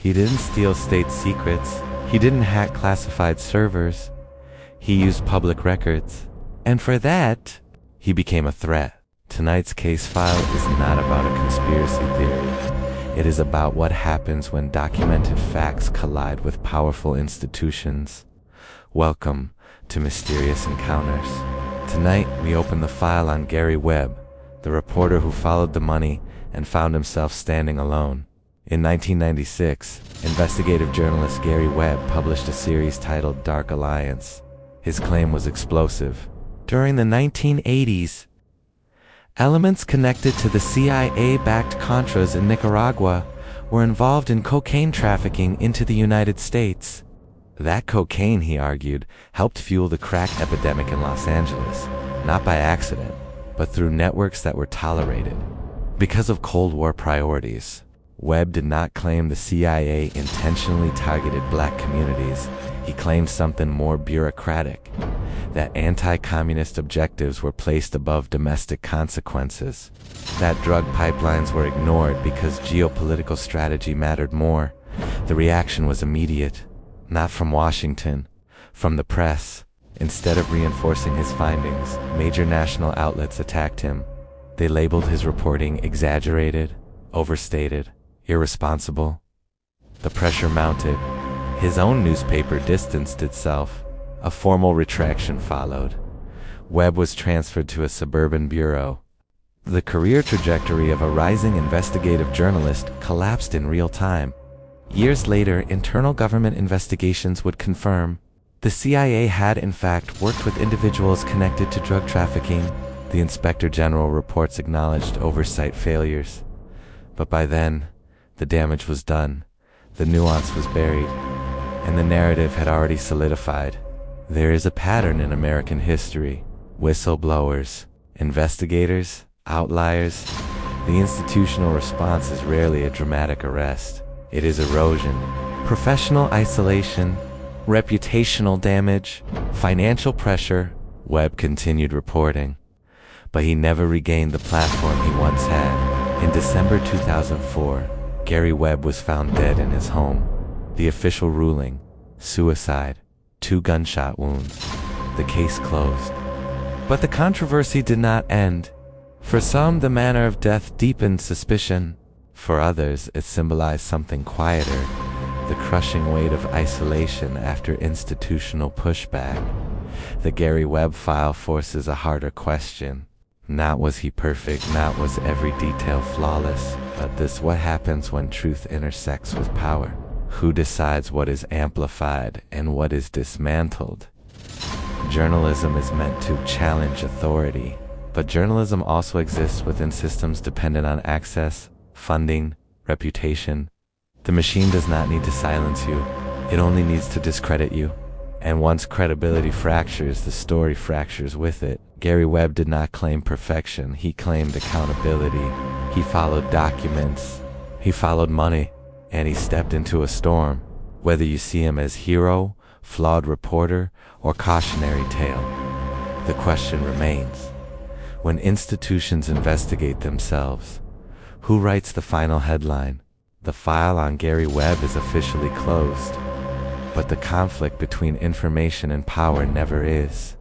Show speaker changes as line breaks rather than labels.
He didn't steal state secrets. He didn't hack classified servers. He used public records. And for that, he became a threat. Tonight's case file is not about a conspiracy theory. It is about what happens when documented facts collide with powerful institutions. Welcome to Mysterious Encounters. Tonight, we open the file on Gary Webb, the reporter who followed the money and found himself standing alone. In 1996, investigative journalist Gary Webb published a series titled Dark Alliance. His claim was explosive. During the 1980s, elements connected to the CIA-backed Contras in Nicaragua were involved in cocaine trafficking into the United States. That cocaine, he argued, helped fuel the crack epidemic in Los Angeles, not by accident, but through networks that were tolerated. Because of Cold War priorities, Webb did not claim the CIA intentionally targeted black communities. He claimed something more bureaucratic, that anti-communist objectives were placed above domestic consequences, that drug pipelines were ignored because geopolitical strategy mattered more. The reaction was immediate, not from Washington, from the press. Instead of reinforcing his findings, major national outlets attacked him. They labeled his reporting exaggerated, overstated, irresponsible. The pressure mounted. His own newspaper distanced itself. A formal retraction followed. Webb was transferred to a suburban bureau. The career trajectory of a rising investigative journalist collapsed in real time. Years later, internal government investigations would confirm the CIA had in fact worked with individuals connected to drug trafficking. The Inspector General reports acknowledged oversight failures. But by then, the damage was done, the nuance was buried, and the narrative had already solidified. There is a pattern in American history. Whistleblowers, investigators, outliers. The institutional response is rarely a dramatic arrest. It is erosion, professional isolation, reputational damage, financial pressure. Webb continued reporting, but he never regained the platform he once had. In December 2004, Gary Webb was found dead in his home. The official ruling: suicide, 2 gunshot wounds. The case closed. But the controversy did not end. For some, the manner of death deepened suspicion. For others, it symbolized something quieter, the crushing weight of isolation after institutional pushback. The Gary Webb file forces a harder question. Not was he perfect, not was every detail flawless, but this: what happens when truth intersects with power? Who decides what is amplified and what is dismantled? Journalism is meant to challenge authority, but journalism also exists within systems dependent on access, funding, reputation. The machine does not need to silence you, it only needs to discredit you. And once credibility fractures, the story fractures with it. Gary Webb did not claim perfection, he claimed accountability. He followed documents, he followed money, and he stepped into a storm. Whether you see him as hero, flawed reporter, or cautionary tale, the question remains: when institutions investigate themselves, who writes the final headline? The file on Gary Webb is officially closed, but the conflict between information and power never is.